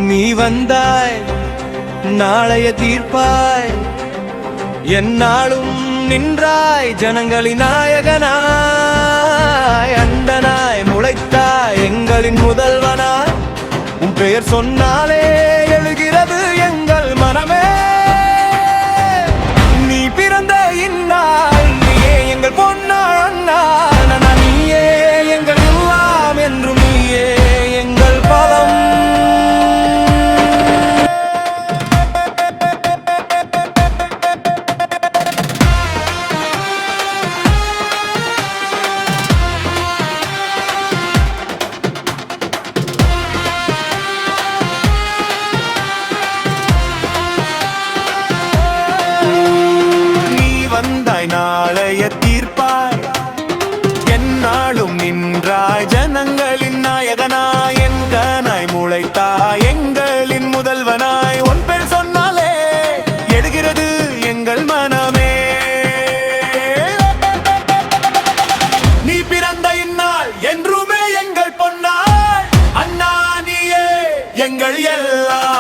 நீ வந்தாய் நாளைய தீர்ப்பாய், என்னாலும் நின்றாய் ஜனங்களின் நாயகனாய். அண்டனாய் முளைத்தாய் எங்களின் முதல்வனாய், உன் பெயர் சொன்னாலே எழுகிறது எங்கள் மனமே. நீ பிறந்த இந்நாள் நீயே எங்கள் பொன்னாள் அண்ணாள், நீயே எங்கள் எல்லாம் என்றும் நீயே எங்கள் பலம். நாளைய தீர்ப்பாய், என்னாலும் நின்றாய் ஜனங்களின் நாயகனாய். எங்கனாய் முளைத்தாய் எங்களின் முதல்வனாய், உன் பேர் சொன்னாலே எழுகிறது எங்கள் மனமே. நீ பிறந்த இந்நாள் என்றுமே எங்கள் பொன்னாள் அண்ணா, நீயே எங்கள் எல்லாம்.